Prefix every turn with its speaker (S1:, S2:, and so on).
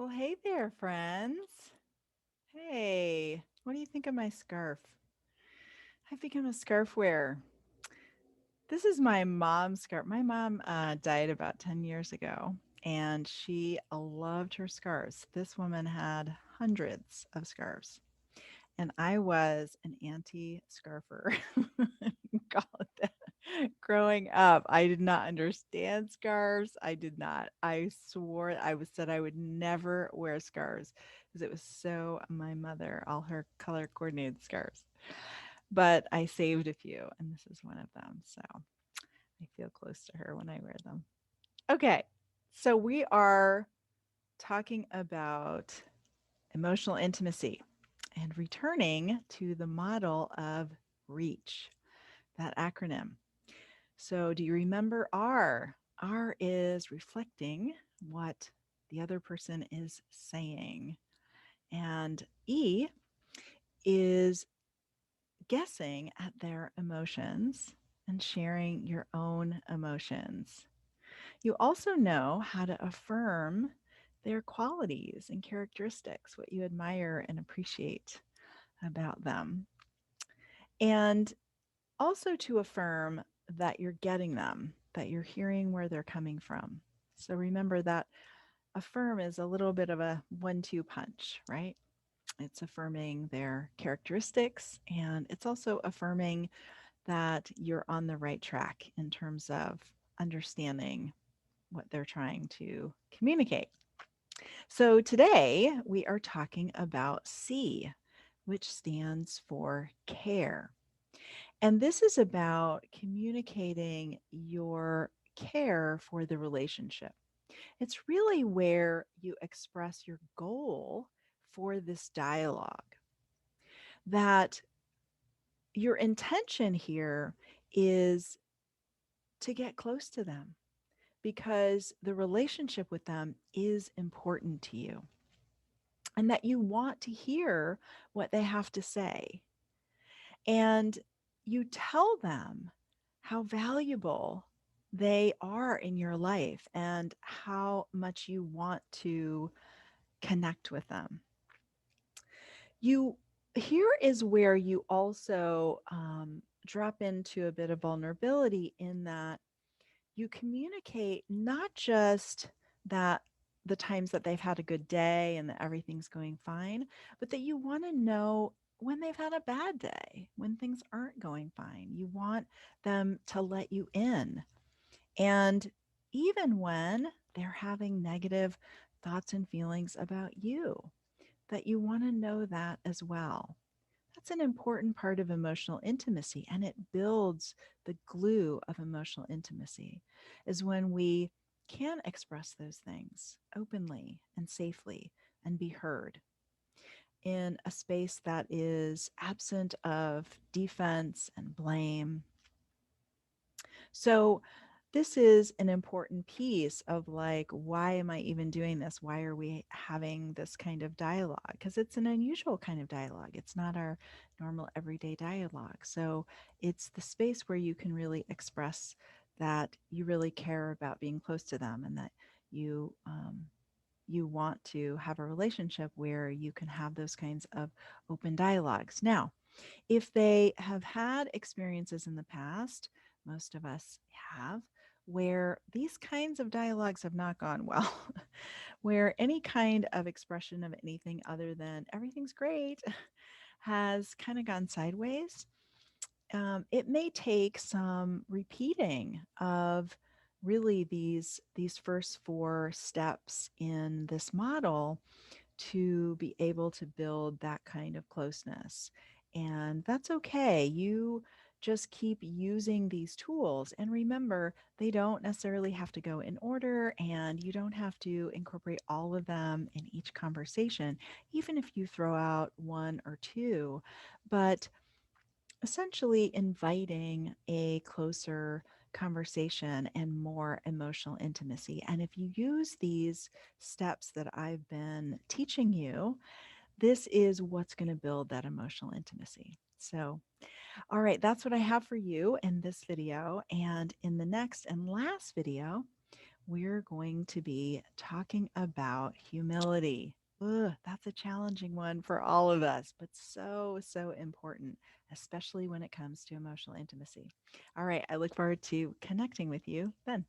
S1: Well, hey there, friends. Hey, what do you think of my scarf? I've become a scarf wearer. This is my mom's scarf. My mom died about 10 years ago, and she loved her scarves. This woman had hundreds of scarves, and I was an anti-scarfer. Call it that. Growing up, I did not understand scarves. I did not. I swore I was said I would never wear scarves because it was so my mother, all her color coordinated scarves. But I saved a few, and this is one of them. So I feel close to her when I wear them. Okay. So we are talking about emotional intimacy and returning to the model of REACH, that acronym. So, do you remember R? R is reflecting what the other person is saying. And E is guessing at their emotions and sharing your own emotions. You also know how to affirm their qualities and characteristics, what you admire and appreciate about them. And also to affirm that you're getting them, that you're hearing where they're coming from. So remember that affirm is a little bit of a 1-2 punch, right? It's affirming their characteristics and it's also affirming that you're on the right track in terms of understanding what they're trying to communicate. So today we are talking about C, which stands for care. And this is about communicating your care for the relationship. It's really where you express your goal for this dialogue. That your intention here is to get close to them because the relationship with them is important to you and that you want to hear what they have to say. And you tell them how valuable they are in your life and how much you want to connect with them. You Here is where you also drop into a bit of vulnerability in that you communicate not just that the times that they've had a good day and that everything's going fine, but that you want to know when they've had a bad day, when things aren't going fine. You want them to let you in. And even when they're having negative thoughts and feelings about you, that you want to know that as well. That's an important part of emotional intimacy, and it builds the glue of emotional intimacy, is when we can express those things openly and safely and be heard in a space that is absent of defense and blame. So, this is an important piece of like, why am I even doing this? Why are we having this kind of dialogue? Because it's an unusual kind of dialogue. It's not our normal everyday dialogue. So, it's the space where you can really express that you really care about being close to them and that you want to have a relationship where you can have those kinds of open dialogues. Now, if they have had experiences in the past, most of us have, where these kinds of dialogues have not gone well, where any kind of expression of anything other than everything's great has kind of gone sideways, it may take some repeating of really these first four steps in this model to be able to build that kind of closeness. And that's okay. You just keep using these tools. And remember, they don't necessarily have to go in order, and you don't have to incorporate all of them in each conversation, even if you throw out one or two. But essentially inviting a closer conversation and more emotional intimacy. And if you use these steps that I've been teaching you, this is what's going to build that emotional intimacy. So, all right, that's what I have for you in this video. And in the next and last video, we're going to be talking about humility. Ugh, that's a challenging one for all of us, but so, so important, especially when it comes to emotional intimacy. All right, I look forward to connecting with you then.